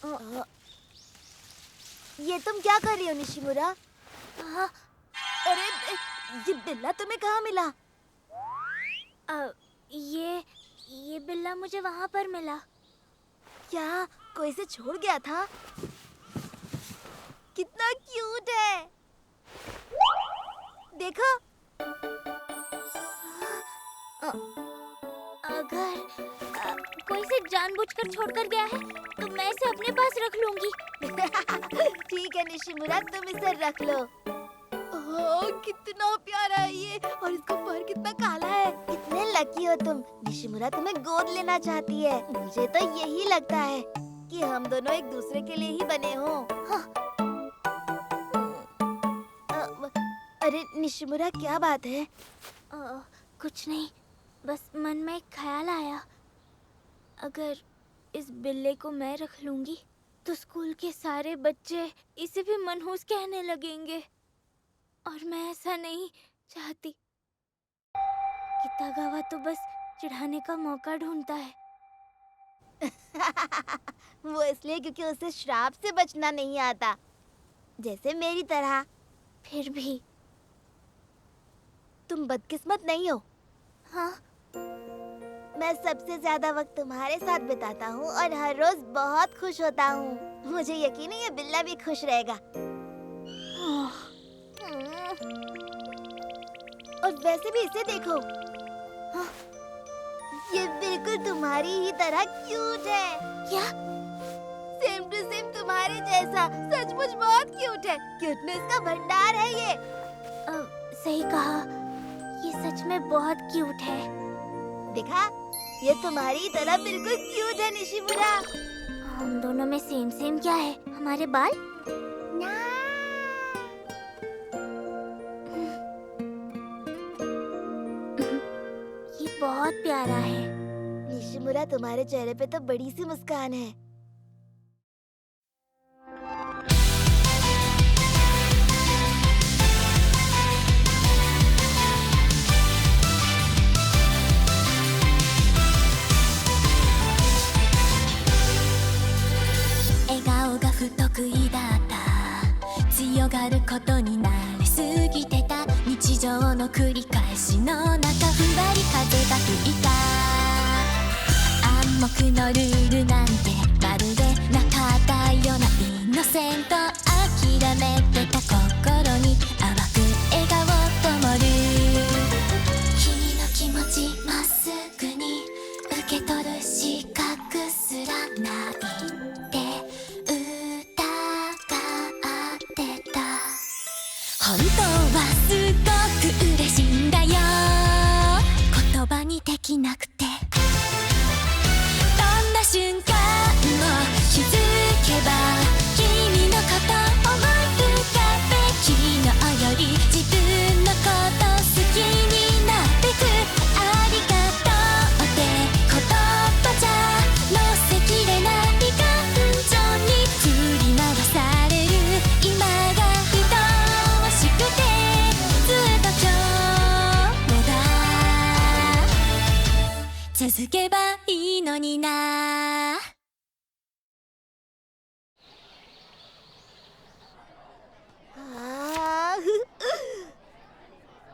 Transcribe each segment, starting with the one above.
अ, ये तुम क्या कर रही हो निशिमुरा? अरे ये बिल्ला तुम्हें कहाँ मिला? ये बिल्ला मुझे वहाँ पर मिला। क्या कोई इसे छोड़ गया था? कितना क्यूट है। देखो। अगर कोई इसे जानबूझकर छोड़कर गया है तो मैं इसे अपने पास रख लूंगी। ठीक है निशिमुरा, तुम इसे रख लो। ओह, कितना प्यारा है ये, और इसका फर कितना काला है। कितने लकी हो तुम। निशिमुरा तुम्हें गोद लेना चाहती है। मुझे तो यही लगता है कि हम दोनों एक दूसरे के लिए ही बने हो। हाँ। अरे निशिमुरा, क्या बात है? कुछ नहीं, बस मन में एक ख्याल आया। अगर इस बिल्ले को मैं रख लूंगी तो स्कूल के सारे बच्चे इसे भी मनहूस कहने लगेंगे, और मैं ऐसा नहीं चाहती। कितागावा तो बस चिढ़ाने का मौका ढूंढता है। वो इसलिए क्योंकि उसे श्राप से बचना नहीं आता, जैसे मेरी तरह। फिर भी तुम बदकिस्मत नहीं हो। हाँ, मैं सबसे ज्यादा वक्त तुम्हारे साथ बिताता हूँ और हर रोज बहुत खुश होता हूँ। मुझे यकीन है ये बिल्ला भी खुश रहेगा। और वैसे भी इसे देखो। हाँ, ये बिल्कुल तुम्हारी ही तरह क्यूट है। क्या? सेम टू सेम तुम्हारे जैसा। सचमुच बहुत क्यूट है। क्यूटनेस का भंडार है ये। सही कहा, ये सच में बहुत क्यूट है। देखा, ये तुम्हारी तरह बिल्कुल क्यूट है निशिमुरा। हम दोनों में सेम क्या है? हमारे बाल? ना। ये बहुत प्यारा है। निशिमुरा, तुम्हारे चेहरे पे तो बड़ी सी मुस्कान है।得意だった強がることになりすぎてた日常の繰り返しの中ふわり風が吹いた暗黙のルールなんてまるでなかったようなイノセント諦めてた心に淡く笑顔灯る君の気持ちまっすぐに受け取る資格すらない本当はすごく嬉しいんだよ言葉にできなくてどんな瞬間も気づけば君のこと思い浮かべ昨日より自分のこと好きになってくありがとうって言葉じゃ乗せきれない感情に振り回される今がずっと今日だ続けばいいのにな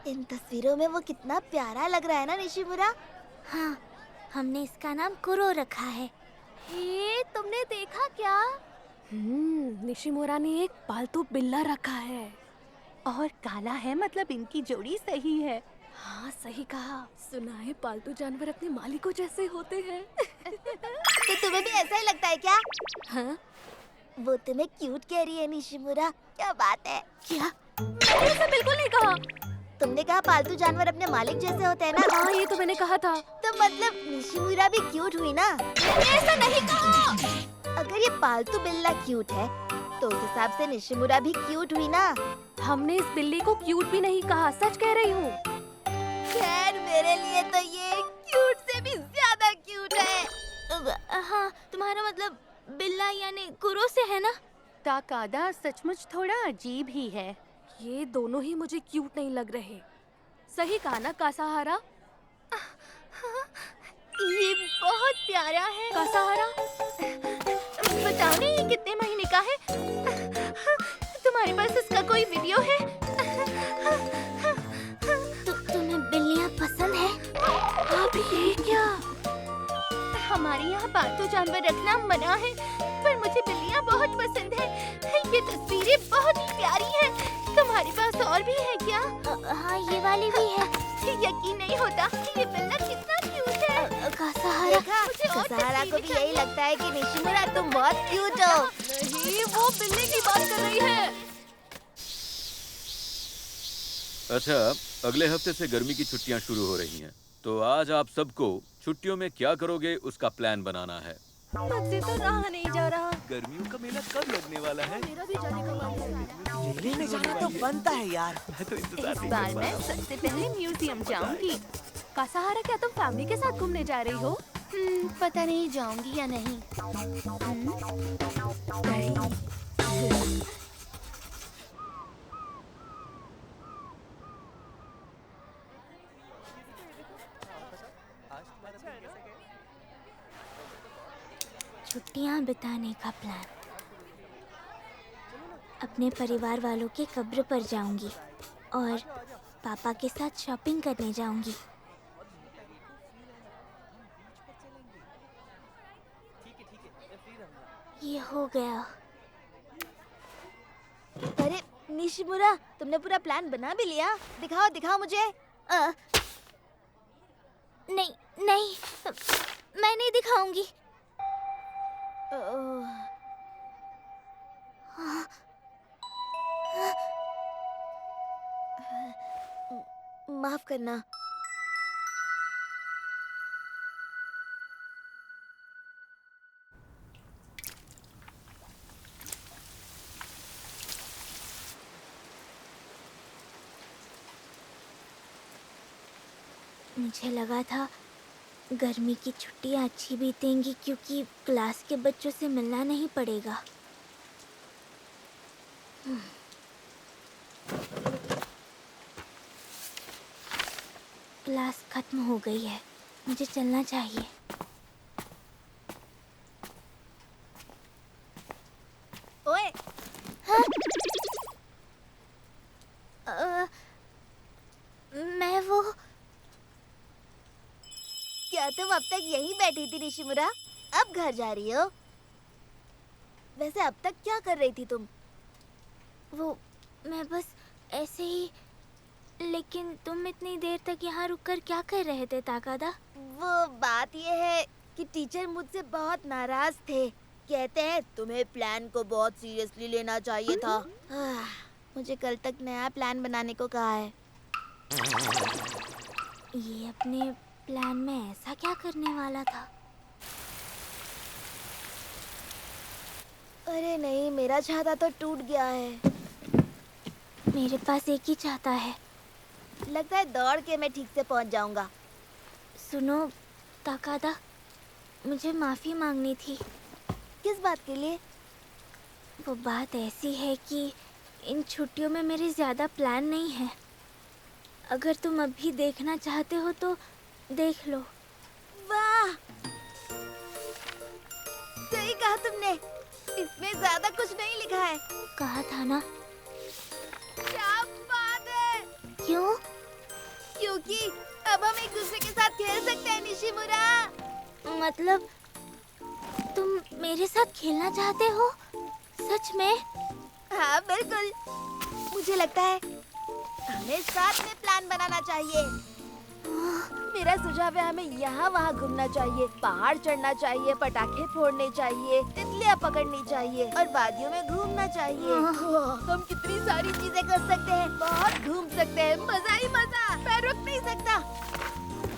इन तस्वीरों में वो कितना प्यारा लग रहा है ना निशिमुरा। हाँ, हमने इसका नाम कुरो रखा है। हे, तुमने देखा क्या? निशिमुरा ने एक पालतू बिल्ला रखा है और काला है, मतलब इनकी जोड़ी सही है। हाँ, सही कहा। सुना है पालतू जानवर अपने मालिकों जैसे होते हैं। तो तुम्हें भी ऐसा ही लगता है क्या? हाँ? वो तुम्हें क्यूट कह रही है निशिमुरा। क्या बात है? क्या? मैंने ऐसा बिल्कुल नहीं कहा। तुमने कहा पालतू जानवर अपने मालिक जैसे होते हैं ना? हाँ, ये तो मैंने कहा था। तो मतलब निशिमुरा भी क्यूट हुई ना? ऐसा नहीं कहा। अगर ये पालतू बिल्ला क्यूट है तो उस हिसाब से निशिमुरा भी क्यूट हुई ना? हमने इस बिल्ली को क्यूट भी नहीं कहा, सच कह रही हूँ। खैर, मेरे लिए तो ये क्यूट से भी ज्यादा क्यूट है। हाँ, तुम्हारा मतलब बिल्ला यानी कुरो से है ना? ताकादा सचमुच थोड़ा अजीब ही है। ये दोनों ही मुझे क्यूट नहीं लग रहे। सही कहा ना कासाहारा? ये बहुत प्यारा है। कासाहारा? बताओ नहीं पालतू जानवर रखना मना है, पर मुझे बिल्लियाँ बहुत पसंद है। ये तस्वीरें बहुत प्यारी हैं। तुम्हारे पास और भी है क्या? हाँ, ये वाली भी है। यकीन नहीं होता, ये बिल्ला कितना क्यूट है। कासाहारा, देखा, कासाहारा को भी यही लगता है कि निशिमुरा तुम बहुत क्यूट हो। नहीं, वो बिल्ली की बात कर रही है। अच्छा, अगले हफ्ते से गर्मी की छुट्टियां शुरू हो रही हैं, तो आज आप सबको छुट्टियों में क्या करोगे उसका प्लान बनाना है। मुझसे तो रहा नहीं जा रहा। गर्मियों का मेला कब लगने वाला है? मेरा भी जाने का मन है। मेले में जाना तो बनता है यार। मैं तो इंतजार इस नहीं बार कर पा मैं रहा हूँ। सबसे पहले म्यूजियम जाऊंगी। कासाहारा, क्या तुम फैमिली के साथ घूमने जा रही हो? पता नहीं जाऊंगी या नहीं। छुट्टियां बिताने का प्लान। अपने परिवार वालों के कब्र पर जाऊंगी और पापा के साथ शॉपिंग करने जाऊंगी। ये हो गया। अरे निशिमुरा, तुमने पूरा प्लान बना भी लिया? दिखाओ दिखाओ मुझे। नहीं नहीं, मैं नहीं दिखाऊंगी। माफ करना। मुझे लगा था गर्मी की छुट्टियां अच्छी बीतेंगी क्योंकि क्लास के बच्चों से मिलना नहीं पड़ेगा। क्लास खत्म हो गई है, मुझे चलना चाहिए। ओए, मैं वो क्या तुम अब तक यहीं बैठी थी निशिमुरा? अब घर जा रही हो? वैसे अब तक क्या कर रही थी तुम? मैं बस ऐसे ही। लेकिन तुम इतनी देर तक यहाँ रुककर क्या कर रहे थे ताकादा? वो बात ये है कि टीचर मुझसे बहुत नाराज थे। कहते हैं तुम्हें प्लान को बहुत सीरियसली लेना चाहिए था। मुझे कल तक नया प्लान बनाने को कहा है। ये अपने प्लान में ऐसा क्या करने वाला था? अरे नहीं, मेरा छाता तो टूट गया है। मेरे पास एक ही छाता है। लगता है दौड़ के मैं ठीक से पहुंच जाऊंगा। सुनो ताकादा, मुझे माफ़ी मांगनी थी। किस बात के लिए? वो बात ऐसी है कि इन छुट्टियों में मेरे ज़्यादा प्लान नहीं है। अगर तुम अभी देखना चाहते हो तो देख लो। वाह, सही कहा तुमने। इसमें ज्यादा कुछ नहीं लिखा है। कहा था ना। क्या बात है! क्यों? क्योंकि अब हम एक दूसरे के साथ खेल सकते हैं निशिमुरा। मतलब तुम मेरे साथ खेलना चाहते हो? सच में? हाँ बिल्कुल। मुझे लगता है हमें साथ में प्लान बनाना चाहिए। मेरा सुझाव है हमें यहाँ वहाँ घूमना चाहिए, पहाड़ चढ़ना चाहिए, पटाखे फोड़ने चाहिए, तितलियाँ पकड़नी चाहिए और वादियों में घूमना चाहिए। हम कितनी सारी चीजें कर सकते हैं, बहुत घूम सकते हैं, मजा ही मजा। मैं रुक नहीं सकता।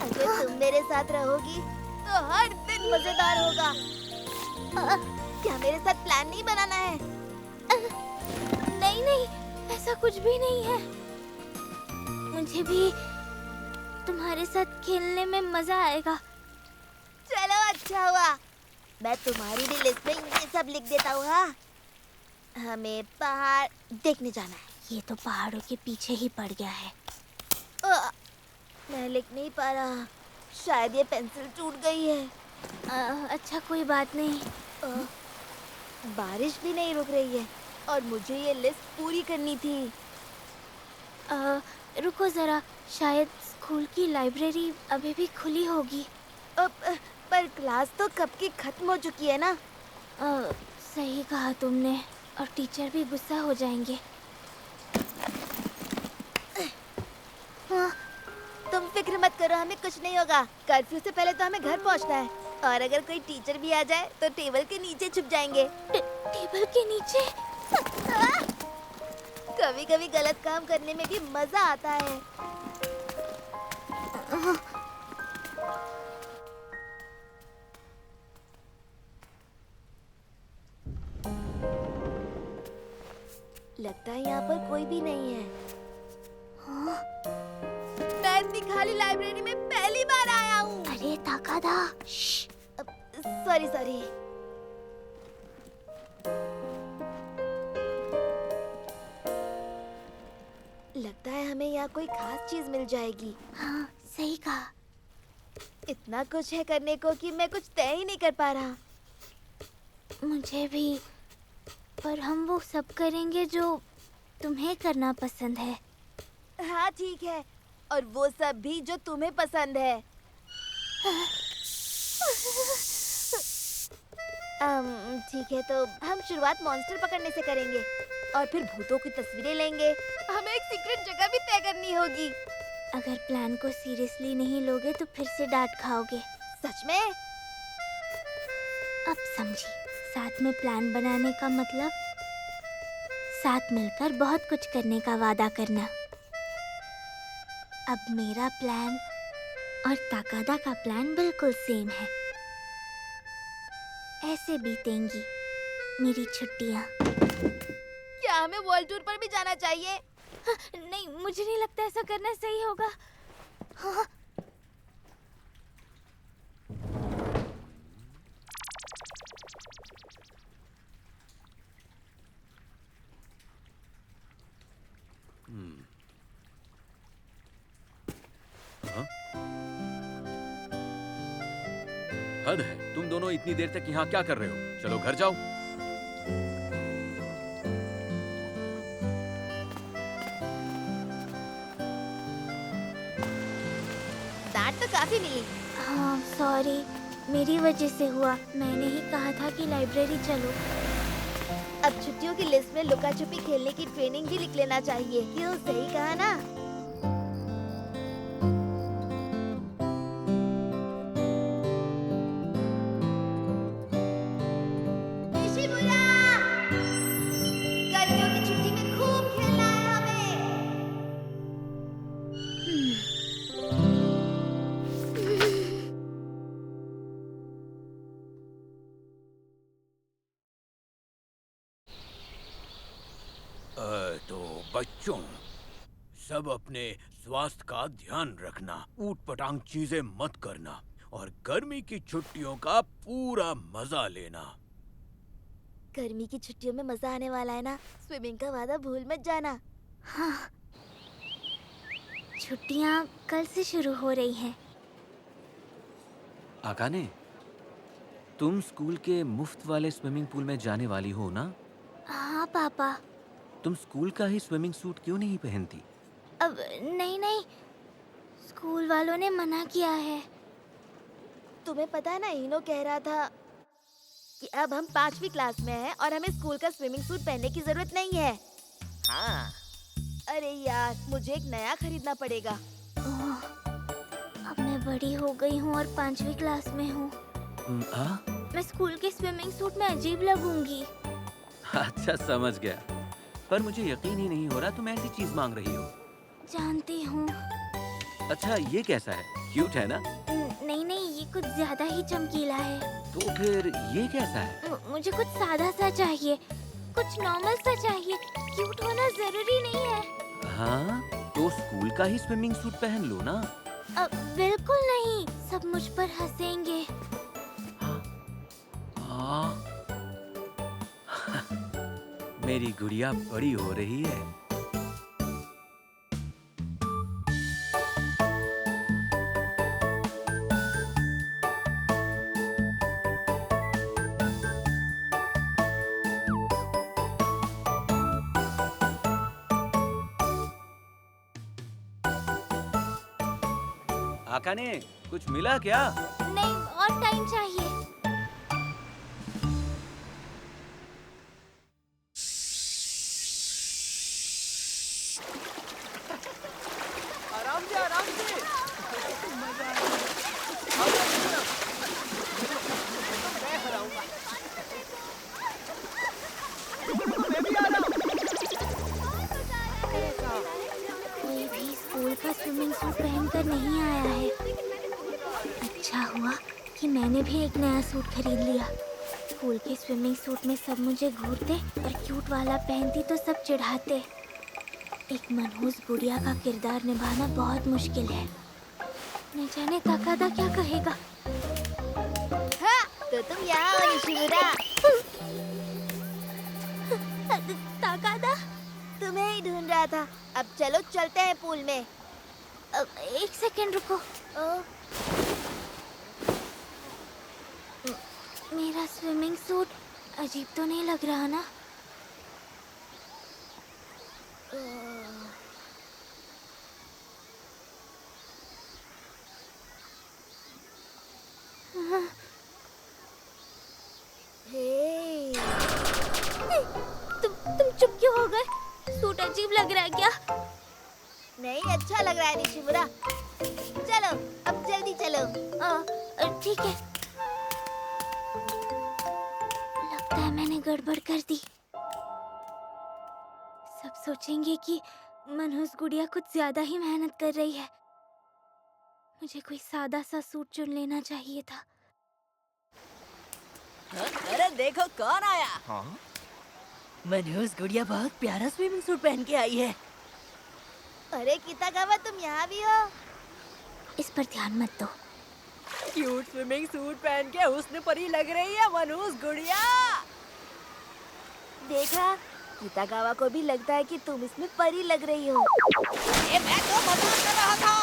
अगर तुम मेरे साथ रहोगी तो हर दिन मजेदार होगा। क्या मेरे साथ प्लान नहीं बनाना है? नहीं नहीं, ऐसा कुछ भी नहीं है। मुझे भी तुम्हारे साथ खेलने में मजा आएगा। चलो अच्छा हुआ, मैं तुम्हारी भी लिस्ट में ये सब लिख देता हूँ। हाँ, हमें पहाड़ देखने जाना है। ये तो पहाड़ों के पीछे ही पड़ गया है। मैं लिख नहीं पा रहा, शायद ये पेंसिल टूट गई है। अच्छा कोई बात नहीं। बारिश भी नहीं रुक रही है और मुझे ये लिस्ट पूरी करनी थी। रुको जरा, शायद स्कूल की लाइब्रेरी अभी भी खुली होगी। पर क्लास तो कब की खत्म हो चुकी है ना। सही कहा तुमने, और टीचर भी गुस्सा हो जाएंगे। तुम फिक्र मत करो, हमें कुछ नहीं होगा। कर्फ्यू से पहले तो हमें घर पहुंचना है, और अगर कोई टीचर भी आ जाए तो टेबल के नीचे छुप जाएंगे। टेबल के नीचे? कभी कभी गलत काम करने में भी मजा आता है। लगता है यहाँ पर कोई भी नहीं है। मैं इतनी खाली लाइब्रेरी में पहली बार आया हूँ। अरे ताकादा, सॉरी सॉरी। लगता है हमें यहाँ कोई खास चीज मिल जाएगी। हाँ सही कहा। इतना कुछ है करने को कि मैं कुछ तय ही नहीं कर पा रहा। मुझे भी, पर हम वो सब करेंगे जो तुम्हें करना पसंद है। हाँ ठीक है, और वो सब भी जो तुम्हें पसंद है। ठीक है, तो हम शुरुआत मॉन्स्टर पकड़ने से करेंगे और फिर भूतों की तस्वीरें लेंगे। हमें एक सीक्रेट जगह भी तय करनी होगी। अगर प्लान को सीरियसली नहीं लोगे तो फिर से डांट खाओगे। सच में? अब समझी, साथ में प्लान बनाने का मतलब साथ मिलकर बहुत कुछ करने का वादा करना। अब मेरा प्लान और ताकादा का प्लान बिल्कुल सेम है। ऐसे बीतेंगी मेरी छुट्टियाँ। क्या हमें वर्ल्ड टूर पर भी जाना चाहिए? नहीं, मुझे नहीं लगता ऐसा करना सही होगा। हाँ। हद है, तुम दोनों इतनी देर तक यहाँ क्या कर रहे हो? चलो घर जाओ। डांट तो काफी मिली। हाँ सॉरी, मेरी वजह से हुआ। मैंने ही कहा था कि लाइब्रेरी चलो। अब छुट्टियों की लिस्ट में लुका छुपी खेलने की ट्रेनिंग भी लिख लेना चाहिए। क्यों, सही कहा ना? गर्मियों की छुट्टी में खूब खेलना है हमें। तो बच्चों, सब अपने स्वास्थ्य का ध्यान रखना, ऊटपटांग चीजें मत करना और गर्मी की छुट्टियों का पूरा मजा लेना। गर्मी की छुट्टियों में मजा आने वाला है ना। स्विमिंग का वादा भूल मत जाना। हाँ, छुट्टियाँ कल से शुरू हो रही हैं। आकाने, तुम स्कूल के मुफ्त वाले स्विमिंग पूल में जाने वाली हो ना? हाँ पापा। तुम स्कूल का ही स्विमिंग सूट क्यों नहीं पहनती? अब नहीं, स्कूल वालों ने मना किया है। तुम्हें पता है ना, इनो कह रहा था कि अब हम 5वीं क्लास में हैं और हमें स्कूल का स्विमिंग सूट पहनने की जरूरत नहीं है। हाँ। अरे यार, मुझे एक नया खरीदना पड़ेगा। ओह, अब मैं बड़ी हो गई हूँ और 5वीं क्लास में हूँ। मैं स्कूल के स्विमिंग सूट में अजीब लगूंगी। अच्छा, समझ गया। पर मुझे यकीन ही नहीं हो रहा तुम ऐसी चीज मांग रही हो। जानती हूँ। अच्छा, ये कैसा है? क्यूट है ना? नहीं, ये कुछ ज्यादा ही चमकीला है। तो फिर ये कैसा है? मुझे कुछ सादा सा चाहिए, कुछ नॉर्मल सा चाहिए। क्यूट होना जरूरी नहीं है। हाँ, तो स्कूल का ही स्विमिंग सूट पहन लो ना। बिल्कुल नहीं, सब मुझ पर हंसेंगे। हाँ। मेरी गुड़िया बड़ी हो रही है। आकाने, कुछ मिला क्या? नहीं, और टाइम चाहिए। आराम से आराम से। मजा आएगा। मैं हराऊंगा। मैं भी आ रहा हूँ। कोई भी स्कूल का स्विमिंग सूट पहनकर नहीं आया है। अच्छा हुआ कि मैंने भी एक नया सूट खरीद लिया। स्कूल के स्विमिंग सूट में सब मुझे घूरते और क्यूट वाला पहनती तो सब चिढ़ाते। एक मनहूस गुड़िया का किरदार निभाना बहुत मुश्किल है। न जाने ताकादा क्या कहेगा। हाँ, तो तुम यहाँ हो निशिमुरा। ताकादा, तुम्हें ही ढूंढ रहा था। अब चलो चलते हैं पूल में। एक सेकंड रुको। मेरा स्विमिंग सूट अजीब तो नहीं लग रहा ना? हे, तुम चुप क्यों हो गए? सूट अजीब लग रहा है क्या? नहीं, अच्छा लग रहा है निशिमुरा। चलो, अब जल्दी चलो। ठीक है। लगता है मैंने गड़बड़ कर दी। सब सोचेंगे कि मनहूस गुड़िया कुछ ज्यादा ही मेहनत कर रही है। मुझे कोई सादा सा सूट चुन लेना चाहिए था। अरे देखो कौन आया। हाँ? मनहूस गुड़िया बहुत प्यारा स्विमिंग सूट पहन के आई है। अरे कितागावा, तुम यहाँ भी हो? इस पर ध्यान मत दो। क्यूट स्विमिंग सूट पहन के हुस्न परी लग रही है मनहूस गुड़िया। देखा, कितागावा को भी लगता है कि तुम इसमें परी लग रही हो। ये मैं तो मजाक कर रहा था।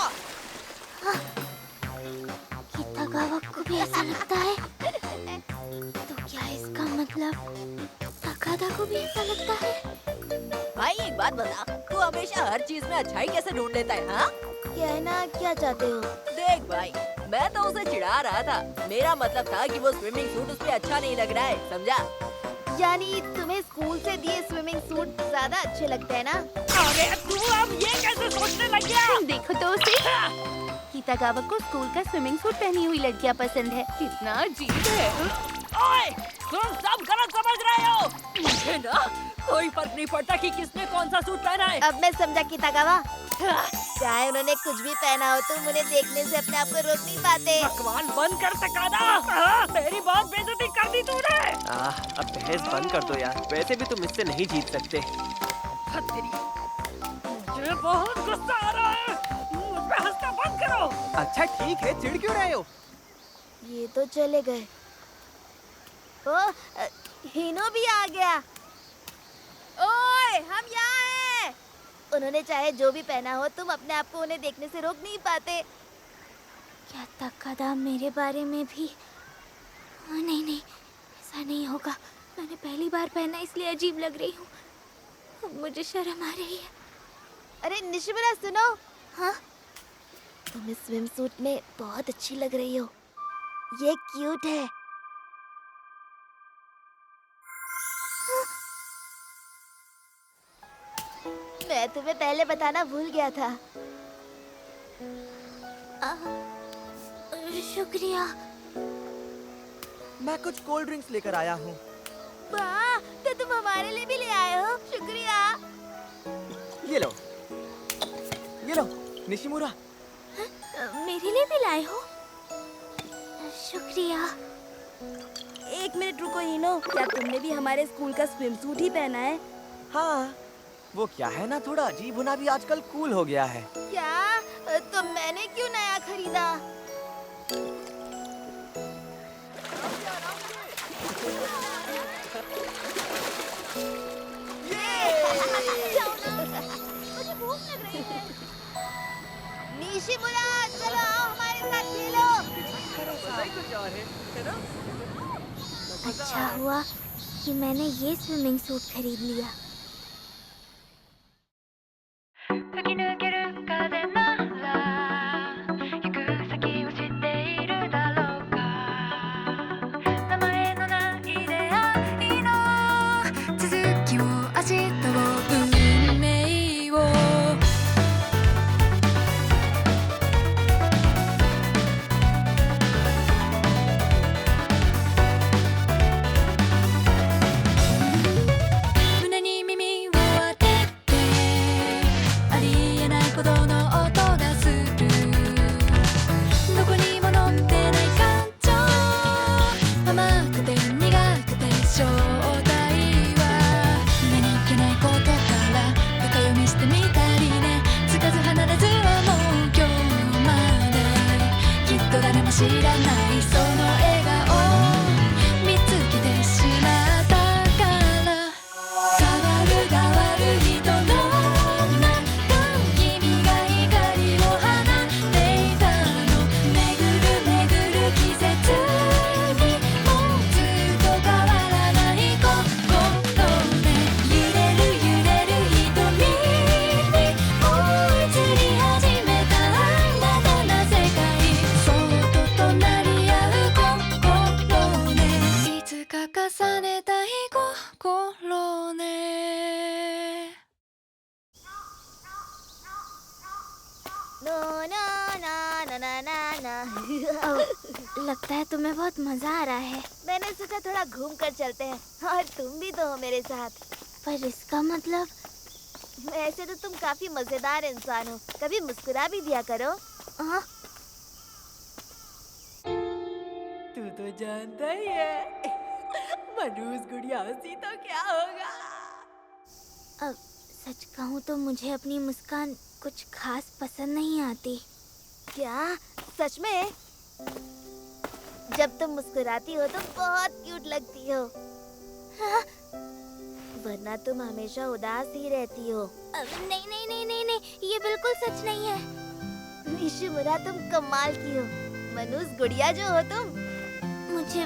कितागावा को भी ऐसा लगता है? तो क्या इसका मतलब ताकादा को भी ऐसा लगता है? भाई एक बात बता, तू हमेशा हर चीज में अच्छाई कैसे ढूंढ लेता है? हाँ कहना क्या चाहते हो? देख भाई, मैं तो उसे चिढ़ा रहा था। मेरा मतलब था कि वो स्विमिंग सूट उस पे अच्छा नहीं लग रहा है, समझा? यानी तुम्हें स्कूल से दिए स्विमिंग सूट ज्यादा अच्छे लगते हैं ना? अरे तू अब ये कैसे सोचने लग गया? देखो तो उसे। कितागावा को स्कूल का स्विमिंग सूट पहनी हुई लड़कियां पसंद है। कितना अजीब है। ओए, तुम सब गलत समझ रहे हो। मुझे ना कोई फर्क नहीं पड़ता कि किसने कौन सा सूट पहना है। अब मैं समझा कितागावा। चाहे उन्होंने कुछ भी पहना हो, तुम उन्हें देखने से अपने आप को रोक नहीं पाते। बकवास बंद कर तकादा। मेरी बहुत बेइज्जती कर दी तूने। अब बहस बंद कर दो यार। वैसे भी तुम इससे नहीं जीत सकते। मुझे बहुत गुस्सा आ रहा है। मुझ पे हंसना बंद करो। अच्छा ठीक है, चिढ़ क्यों रहे हो? ये तो चले गए। ओ, हिनो भी आ गया। ओए, हम यहाँ हैं। उन्होंने चाहे जो भी पहना हो, तुम अपने आप को उन्हें देखने से रोक नहीं पाते। क्या ताकादा मेरे बारे में भी? नहीं नहीं, ऐसा नहीं होगा। मैंने पहली बार पहना इसलिए अजीब लग रही हूँ। अब मुझे शर्म आ रही है। अरे निशिमुरा, सुनो। हाँ? तुम इस स्विम सूट में बहुत अच्छी लग रही हो। ये क्यूट है। मैं तुम्हें पहले बताना भूल गया था। शुक्रिया। मैं कुछ कोल्ड ड्रिंक्स लेकर आया हूँ। वाह, तो तुम हमारे लिए भी ले आए हो। शुक्रिया। ये लो निशिमुरा। मेरे लिए भी लाए हो? शुक्रिया। एक मिनट रुको हिनो, क्या तुमने भी हमारे स्कूल का स्विम सूट ही पहना है? हाँ, वो क्या है ना, थोड़ा अजीब होना भी आजकल कूल हो गया है। क्या? तो मैंने क्यों नया खरीदा? मुझे भूख लग रही है। निशिमुरा, चलो आओ हमारे साथ खेलो। अच्छा हुआ कि मैंने ये स्विमिंग सूट खरीद लिया। 突き抜ける風なら行く先を知っているだろうか知らないその笑顔見つけてしまったから変わる変わる人の中君が光を放っていたの巡る巡る季節にもうずっと変わらない心で揺れる揺れる瞳にもう移り始めた新たな世界そっと隣り合う心ねいつか重ねたい心ねनो ना ना ना ना ना ना लगता है तुम्हें बहुत मजा आ रहा है। मैंने सोचा थोड़ा घूम कर चलते हैं और तुम भी तो हो मेरे साथ। पर इसका मतलब वैसे तो तुम काफी मजेदार इंसान हो, कभी मुस्कुरा भी दिया करो। हाँ? तू तो जानता ही है मनोज गुड़िया हंसी तो क्या होगा। अब सच कहूँ तो मुझे अपनी मुस्कान कुछ खास पसंद नहीं आती। क्या? सच में? जब तुम मुस्कुराती हो तो बहुत क्यूट लगती हो। हाँ? वरना तुम हमेशा उदास ही रहती हो। नहीं नहीं नहीं नहीं नहीं, ये बिल्कुल सच नहीं है। निशिमुरा तुम कमाल की हो। मनोज गुड़िया जो हो तुम। मुझे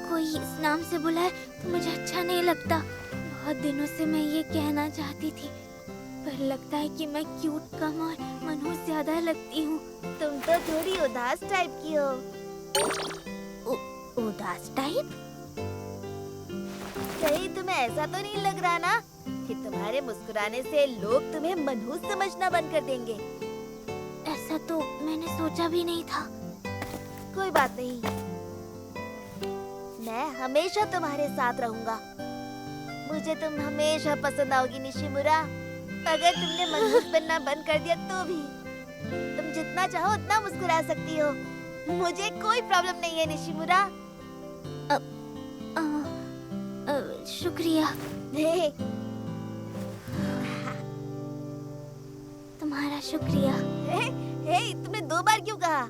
कोई इस नाम से बुलाए तो मुझे अच्छा नहीं लगता। बहुत दिनों से मैं ये कहना चाहती थी पर लगता है कि मैं क्यूट कम और मनोज ज्यादा लगती हूँ। तुम तो थोड़ी उदास टाइप की हो। उदास टाइप? कहीं तुम्हें ऐसा तो नहीं लग रहा ना कि तुम्हारे मुस्कुराने से लोग तुम्हें मनहूस समझना बंद कर देंगे? ऐसा तो मैंने सोचा भी नहीं था। कोई बात नहीं, मैं हमेशा तुम्हारे साथ रहूंगा। मुझे तुम हमेशा पसंद आओगी निशिमुरा। अगर तुमने मनहूस बनना बंद कर दिया तो भी तुम जितना चाहो उतना मुस्कुरा सकती हो। मुझे कोई प्रॉब्लम नहीं है निशिमुरा। शुक्रिया। तुम्हारा शुक्रिया। तुमने 2 बार क्यों कहा?